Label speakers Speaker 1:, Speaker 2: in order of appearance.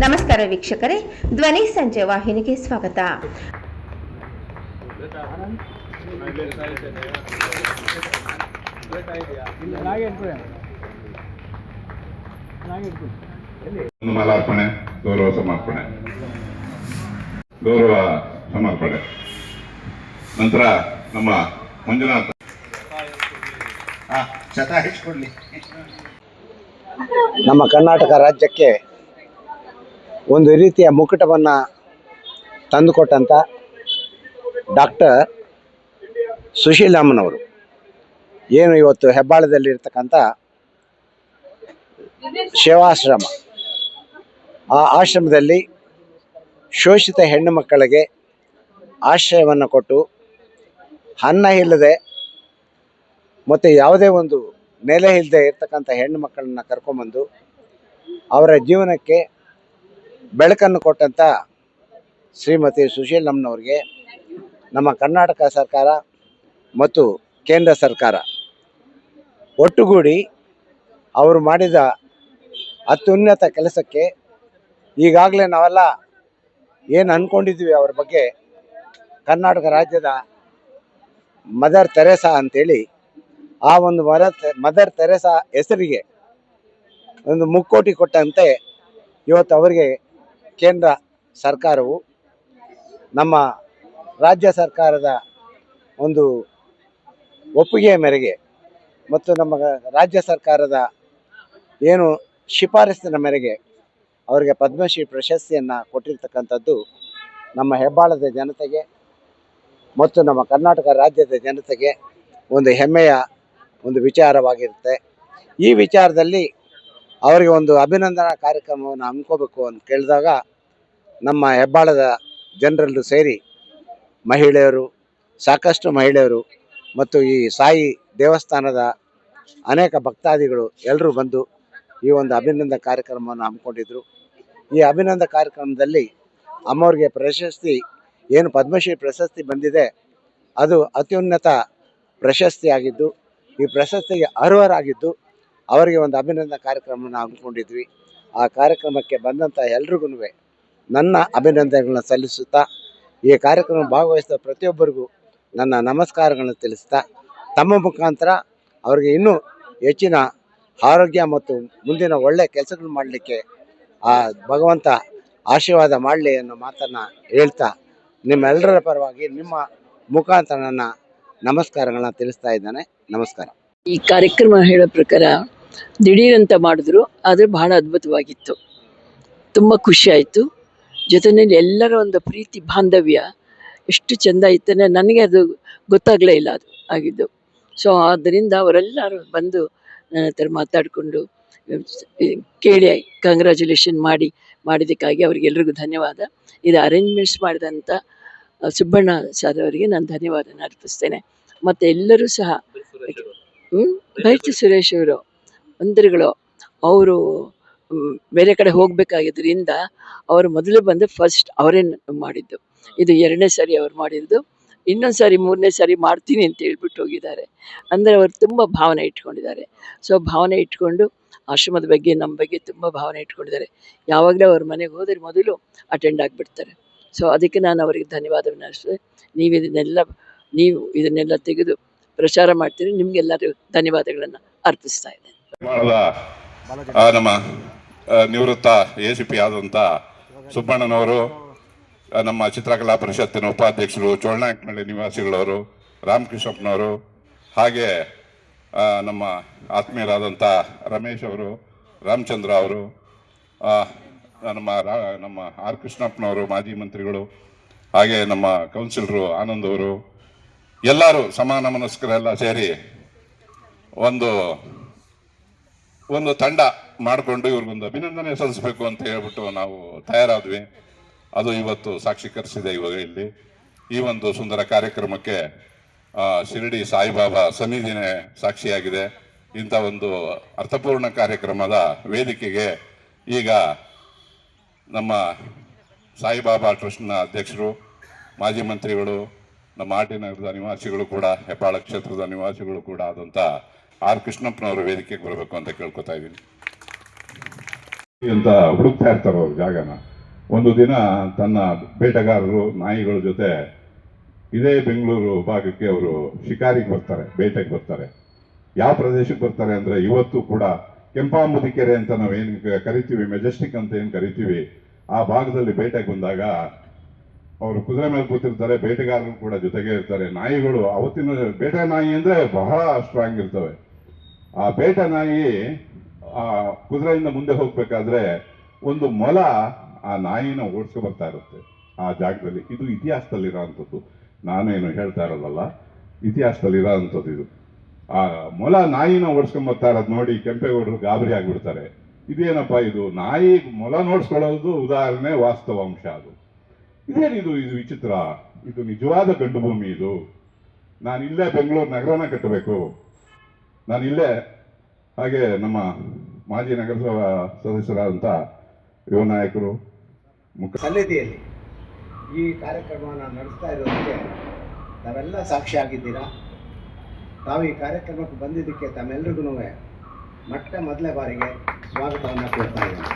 Speaker 1: ನಮಸ್ಕಾರ ವೀಕ್ಷಕರೇ, ಧ್ವನಿ ಸಂಜೆ ವಾಹಿನಿಗೆ ಸ್ವಾಗತ.
Speaker 2: ಮಾಲಾರ್ಪಣೆ, ಗೌರವ ಸಮರ್ಪಣೆ, ಗೌರವ ಸಮರ್ಪಣೆ ನಂತರ ನಮ್ಮ ಮಂಜುನಾಥ್
Speaker 3: ಶತಾಯಿಸ್ಕೊಳ್ಳಿ. ನಮ್ಮ ಕರ್ನಾಟಕ ರಾಜ್ಯಕ್ಕೆ ಒಂದು ರೀತಿಯ ಮುಕುಟವನ್ನು ತಂದುಕೊಟ್ಟಂಥ ಡಾಕ್ಟರ್ ಸುಶೀಲಮ್ಮನವರು ಏನು ಇವತ್ತು ಹೆಬ್ಬಾಳದಲ್ಲಿರ್ತಕ್ಕಂಥ ಸೇವಾಶ್ರಮ, ಆ ಆಶ್ರಮದಲ್ಲಿ ಶೋಷಿತ ಹೆಣ್ಣು ಮಕ್ಕಳಿಗೆ ಆಶ್ರಯವನ್ನು ಕೊಟ್ಟು ಅನ್ನ ಇಲ್ಲದೆ ಮತ್ತು ಯಾವುದೇ ಒಂದು ನೆಲೆ ಇಲ್ಲದೆ ಇರ್ತಕ್ಕಂಥ ಹೆಣ್ಣು ಮಕ್ಕಳನ್ನ ಕರ್ಕೊಂಬಂದು ಅವರ ಜೀವನಕ್ಕೆ ಬೆಳಕನ್ನು ಕೊಟ್ಟಂಥ ಶ್ರೀಮತಿ ಸುಶೀಲಮ್ಮನವ್ರಿಗೆ ನಮ್ಮ ಕರ್ನಾಟಕ ಸರ್ಕಾರ ಮತ್ತು ಕೇಂದ್ರ ಸರ್ಕಾರ ಒಟ್ಟುಗೂಡಿ ಅವರು ಮಾಡಿದ ಅತ್ಯುನ್ನತ ಕೆಲಸಕ್ಕೆ ಈಗಾಗಲೇ ನಾವೆಲ್ಲ ಏನು ಅಂದ್ಕೊಂಡಿದ್ವಿ ಅವ್ರ ಬಗ್ಗೆ, ಕರ್ನಾಟಕ ರಾಜ್ಯದ ಮದರ್ ತೆರೇಸಾ ಅಂತೇಳಿ ಆ ಒಂದು ಮದರ್ ತೆರೇಸಾ ಹೆಸರಿಗೆ ಒಂದು ಮುಕ್ಕೋಟಿ ಕೊಟ್ಟಂತೆ ಇವತ್ತು ಅವರಿಗೆ ಕೇಂದ್ರ ಸರ್ಕಾರವು ನಮ್ಮ ರಾಜ್ಯ ಸರ್ಕಾರದ ಒಂದು ಒಪ್ಪಿಗೆಯ ಮೇರೆಗೆ ಮತ್ತು ನಮ್ಮ ರಾಜ್ಯ ಸರ್ಕಾರದ ಏನು ಶಿಫಾರಸ್ಸಿನ ಮೇರೆಗೆ ಅವರಿಗೆ ಪದ್ಮಶ್ರೀ ಪ್ರಶಸ್ತಿಯನ್ನು ಕೊಟ್ಟಿರ್ತಕ್ಕಂಥದ್ದು ನಮ್ಮ ಹೆಬ್ಬಾಳದ ಜನತೆಗೆ ಮತ್ತು ನಮ್ಮ ಕರ್ನಾಟಕ ರಾಜ್ಯದ ಜನತೆಗೆ ಒಂದು ಹೆಮ್ಮೆಯ ಒಂದು ವಿಚಾರವಾಗಿರುತ್ತೆ. ಈ ವಿಚಾರದಲ್ಲಿ ಅವರಿಗೆ ಒಂದು ಅಭಿನಂದನಾ ಕಾರ್ಯಕ್ರಮವನ್ನು ಹಮ್ಮಿಕೋಬೇಕು ಅಂತ ಕೇಳಿದಾಗ ನಮ್ಮ ಹೆಬ್ಬಾಳದ ಜನರೆಲ್ಲರೂ ಸೇರಿ ಸಾಕಷ್ಟು ಮಹಿಳೆಯರು ಮತ್ತು ಈ ಸಾಯಿ ದೇವಸ್ಥಾನದ ಅನೇಕ ಭಕ್ತಾದಿಗಳು ಎಲ್ಲರೂ ಬಂದು ಈ ಒಂದು ಅಭಿನಂದನಾ ಕಾರ್ಯಕ್ರಮವನ್ನು ಹಮ್ಮಿಕೊಂಡಿದ್ರು. ಈ ಅಭಿನಂದನಾ ಕಾರ್ಯಕ್ರಮದಲ್ಲಿ ಅಮ್ಮವ್ರಿಗೆ ಪ್ರಶಸ್ತಿ ಏನು ಪದ್ಮಶ್ರೀ ಪ್ರಶಸ್ತಿ ಬಂದಿದೆ, ಅದು ಅತ್ಯುನ್ನತ ಪ್ರಶಸ್ತಿಯಾಗಿದ್ದು, ಈ ಪ್ರಶಸ್ತಿಗೆ ಅರ್ಹರಾಗಿದ್ದು ಅವರಿಗೆ ಒಂದು ಅಭಿನಂದನಾ ಕಾರ್ಯಕ್ರಮವನ್ನು ಹಮ್ಮಿಕೊಂಡಿದ್ವಿ. ಆ ಕಾರ್ಯಕ್ರಮಕ್ಕೆ ಬಂದಂಥ ಎಲ್ರಿಗೂ ನನ್ನ ಅಭಿನಂದನೆಗಳನ್ನ ಸಲ್ಲಿಸುತ್ತಾ, ಈ ಕಾರ್ಯಕ್ರಮ ಭಾಗವಹಿಸಿದ ಪ್ರತಿಯೊಬ್ಬರಿಗೂ ನನ್ನ ನಮಸ್ಕಾರಗಳನ್ನು ತಿಳಿಸ್ತಾ, ತಮ್ಮ ಮುಖಾಂತರ ಅವರಿಗೆ ಇನ್ನೂ ಹೆಚ್ಚಿನ ಆರೋಗ್ಯ ಮತ್ತು ಮುಂದಿನ ಒಳ್ಳೆಯ ಕೆಲಸಗಳು ಮಾಡಲಿಕ್ಕೆ ಆ ಭಗವಂತ ಆಶೀರ್ವಾದ ಮಾಡಲಿ ಅನ್ನೋ ಮಾತನ್ನು ಹೇಳ್ತಾ, ನಿಮ್ಮೆಲ್ಲರ ಪರವಾಗಿ ನಿಮ್ಮ ಮುಖಾಂತರ ನನ್ನ ನಮಸ್ಕಾರಗಳನ್ನ ತಿಳಿಸ್ತಾ ಇದ್ದಾನೆ. ನಮಸ್ಕಾರ.
Speaker 4: ಈ ಕಾರ್ಯಕ್ರಮ ಹೇಳೋ ಪ್ರಕಾರ ದಿಢೀರಂತ ಮಾಡಿದ್ರು, ಆದರೆ ಬಹಳ ಅದ್ಭುತವಾಗಿತ್ತು. ತುಂಬ ಖುಷಿ ಆಯಿತು. ಜೊತೆಯಲ್ಲಿ ಎಲ್ಲರ ಒಂದು ಪ್ರೀತಿ ಬಾಂಧವ್ಯ ಎಷ್ಟು ಚೆಂದ ಇತ್ತಂದರೆ ನನಗೆ ಅದು ಗೊತ್ತಾಗಲೇ ಇಲ್ಲ ಅದು ಆಗಿದ್ದು. ಸೊ ಆದ್ದರಿಂದ ಅವರೆಲ್ಲರೂ ಬಂದು ನನ್ನ ಹತ್ರ ಮಾತಾಡಿಕೊಂಡು ಕೇಳಿ ಕಂಗ್ರ್ಯಾಚುಲೇಷನ್ ಮಾಡಿದ್ದಕ್ಕಾಗಿ ಅವರಿಗೆಲ್ರಿಗೂ ಧನ್ಯವಾದ. ಇದು ಅರೇಂಜ್ಮೆಂಟ್ಸ್ ಮಾಡಿದಂಥ ಸುಬ್ಬಣ್ಣ ಸರ್ ಅವರಿಗೆ ನಾನು ಧನ್ಯವಾದನ ಅರ್ಪಿಸ್ತೇನೆ. ಮತ್ತು ಎಲ್ಲರೂ ಸಹ ಬೈರ್ತಿ ಸುರೇಶ್ ಅವರು ಮಂತ್ರಿಗಳು, ಅವರು ಬೇರೆ ಕಡೆ ಹೋಗಬೇಕಾಗಿದ್ದರಿಂದ ಅವರು ಮೊದಲು ಬಂದು ಫಸ್ಟ್ ಅವರೇ ಮಾಡಿದ್ದು. ಇದು 2ನೇ ಸಾರಿ ಅವ್ರು ಮಾಡಿದ್ದು. ಇನ್ನೊಂದು ಸಾರಿ 3ನೇ ಸಾರಿ ಮಾಡ್ತೀನಿ ಅಂತ ಹೇಳ್ಬಿಟ್ಟು ಹೋಗಿದ್ದಾರೆ. ಅಂದರೆ ಅವರು ತುಂಬ ಭಾವನೆ ಇಟ್ಕೊಂಡಿದ್ದಾರೆ. ಸೊ ಭಾವನೆ ಇಟ್ಕೊಂಡು ಆಶ್ರಮದ ಬಗ್ಗೆ, ನಮ್ಮ ಬಗ್ಗೆ ತುಂಬ ಭಾವನೆ ಇಟ್ಕೊಂಡಿದ್ದಾರೆ. ಯಾವಾಗಲೂ ಅವ್ರ ಮನೆಗೆ ಹೋದರೆ ಮೊದಲು ಅಟೆಂಡ್ ಆಗಿಬಿಡ್ತಾರೆ. ಸೊ ಅದಕ್ಕೆ ನಾನು ಅವರಿಗೆ ಧನ್ಯವಾದವನ್ನು ಅನಿಸ್ತದೆ. ನೀವು ಇದನ್ನೆಲ್ಲ ತೆಗೆದು ಪ್ರಚಾರ ಮಾಡ್ತೀರಿ. ನಿಮಗೆಲ್ಲರಿಗೂ ಧನ್ಯವಾದಗಳನ್ನು ಅರ್ಪಿಸ್ತಾ ಇದ್ದೇನೆ.
Speaker 2: ನಮ್ಮ ನಿವೃತ್ತ ACP ಆದಂಥ ಸುಬ್ಬಣ್ಣನವರು, ನಮ್ಮ ಚಿತ್ರಕಲಾ ಪರಿಷತ್ತಿನ ಉಪಾಧ್ಯಕ್ಷರು, ಚೋಳನಾಯಕನಹಳ್ಳಿ ನಿವಾಸಿಗಳವರು, ರಾಮಕೃಷ್ಣಪ್ಪನವರು, ಹಾಗೆ ನಮ್ಮ ಆತ್ಮೀಯರಾದಂಥ ರಮೇಶ್ ಅವರು, ರಾಮಚಂದ್ರ ಅವರು, ನಮ್ಮ ಆರ್ ಕೃಷ್ಣಪ್ಪನವರು, ಮಾಜಿ ಮಂತ್ರಿಗಳು, ಹಾಗೆ ನಮ್ಮ ಕೌನ್ಸಿಲರು ಆನಂದ್ ಅವರು, ಎಲ್ಲರೂ ಸಮಾನ ಮನಸ್ಕರೆಲ್ಲ ಸೇರಿ ಒಂದು ತಂಡ ಮಾಡಿಕೊಂಡು ಇವ್ರಿಗೊಂದು ಅಭಿನಂದನೆ ಸಲ್ಲಿಸಬೇಕು ಅಂತ ಹೇಳ್ಬಿಟ್ಟು ನಾವು ತಯಾರಾದ್ವಿ. ಅದು ಇವತ್ತು ಸಾಕ್ಷೀಕರಿಸಿದೆ. ಇವಾಗ ಇಲ್ಲಿ ಈ ಒಂದು ಸುಂದರ ಕಾರ್ಯಕ್ರಮಕ್ಕೆ ಶಿರಡಿ ಸಾಯಿಬಾಬಾ ಸನ್ನಿಧಿನೇ ಸಾಕ್ಷಿಯಾಗಿದೆ. ಇಂಥ ಒಂದು ಅರ್ಥಪೂರ್ಣ ಕಾರ್ಯಕ್ರಮದ ವೇದಿಕೆಗೆ ಈಗ ನಮ್ಮ ಸಾಯಿಬಾಬಾ ಟ್ರಸ್ಟ್ನ ಅಧ್ಯಕ್ಷರು, ಮಾಜಿ ಮಂತ್ರಿಗಳು, ನಮ್ಮ ಆರ್ಟಿ ನಗರದ ನಿವಾಸಿಗಳು ಕೂಡ, ಹೆಬ್ಬಾಳ ಕ್ಷೇತ್ರದ ನಿವಾಸಿಗಳು ಕೂಡ ಆದಂಥ ಆರ್ ಕೃಷ್ಣಪ್ಪನವರು ವೇದಿಕೆಗೆ ಬರಬೇಕು ಅಂತ ಕೇಳ್ಕೊತಾ ಇದ್ದೀನಿ. ಅಂತ ಹುಡುಕ್ತಾ ಇರ್ತಾರೆ ಅವ್ರ ಜಾಗನ. ಒಂದು ದಿನ ತನ್ನ ಬೇಟೆಗಾರರು ನಾಯಿಗಳ ಜೊತೆ ಇದೇ ಬೆಂಗಳೂರು ಭಾಗಕ್ಕೆ ಅವರು ಶಿಕಾರಿಗೆ ಬರ್ತಾರೆ, ಬೇಟೆಗೆ ಬರ್ತಾರೆ. ಯಾವ ಪ್ರದೇಶಕ್ಕೆ ಬರ್ತಾರೆ ಅಂದ್ರೆ ಇವತ್ತು ಕೂಡ ಕೆಂಪಾಂಬುದಿ ಕೆರೆ ಅಂತ ನಾವೇನು ಕರಿತೀವಿ, ಮೆಜೆಸ್ಟಿಕ್ ಅಂತ ಏನು ಕರಿತೀವಿ, ಆ ಭಾಗದಲ್ಲಿ ಬೇಟೆಗೆ ಬಂದಾಗ ಅವರು ಕುದುರೆ ಮೇಲೆ ಕೂತಿರ್ತಾರೆ, ಬೇಟೆಗಾರರು ಕೂಡ ಜೊತೆಗೆ ಇರ್ತಾರೆ. ನಾಯಿಗಳು ಅವತ್ತಿನ ಬೇಟೆ ನಾಯಿ ಅಂದ್ರೆ ಬಹಳ ಸ್ಟ್ರಾಂಗ್ ಇರ್ತವೆ. ಆ ಬೇಟೆ ನಾಯಿ ಆ ಕುದುರೆಯಿಂದ ಮುಂದೆ ಹೋಗ್ಬೇಕಾದ್ರೆ ಒಂದು ಮೊಲ ಆ ನಾಯಿನ ಓಡಿಸ್ಕೊ ಬರ್ತಾ ಇರುತ್ತೆ ಆ ಜಾಗದಲ್ಲಿ. ಇದು ಇತಿಹಾಸದಲ್ಲಿರೋ ಅಂಥದ್ದು, ನಾನೇನು ಹೇಳ್ತಾ ಇರೋದಲ್ಲ, ಇತಿಹಾಸದಲ್ಲಿರೋ ಅಂಥದ್ದು ಇದು. ಆ ಮೊಲ ನಾಯಿನ ಓಡಿಸ್ಕೊಂಡ್ ಬರ್ತಾ ಇರೋದು ನೋಡಿ ಕೆಂಪೇಗೌಡರು ಗಾಬರಿ ಆಗ್ಬಿಡ್ತಾರೆ. ಇದೇನಪ್ಪ ಇದು, ನಾಯಿ ಮೊಲ ನೋಡ್ಸ್ಕೊಳ್ಳೋದು ಉದಾಹರಣೆ, ವಾಸ್ತವಾಂಶ ಅದು. ಇದೇನಿದು, ಇದು ವಿಚಿತ್ರ, ಇದು ನಿಜವಾದ ಗಂಡು ಭೂಮಿ ಇದು. ನಾನು ಇಲ್ಲೇ ಬೆಂಗಳೂರು ನಗರನ ಕಟ್ಟಬೇಕು, ನಾನು ಇಲ್ಲೇ. ಹಾಗೆ ನಮ್ಮ ಮಾಜಿ ನಗರಸಭಾ ಸದಸ್ಯರಾದಂಥ ಯುವ ನಾಯಕರು
Speaker 3: ಸನ್ನಿಧಿಯಲ್ಲಿ ಈ ಕಾರ್ಯಕ್ರಮವನ್ನು ನಡೆಸ್ತಾ ಇರೋದಕ್ಕೆ ತಾವೆಲ್ಲ ಸಾಕ್ಷಿಯಾಗಿದ್ದೀರಾ. ತಾವು ಈ ಕಾರ್ಯಕ್ರಮಕ್ಕೆ ಬಂದಿದ್ದಕ್ಕೆ ತಮ್ಮೆಲ್ಲರಿಗೂ ಮೊದಲನೇ ಬಾರಿಗೆ ಸ್ವಾಗತವನ್ನು ಕೊಡ್ತಾ ಇದ್ದೀನಿ.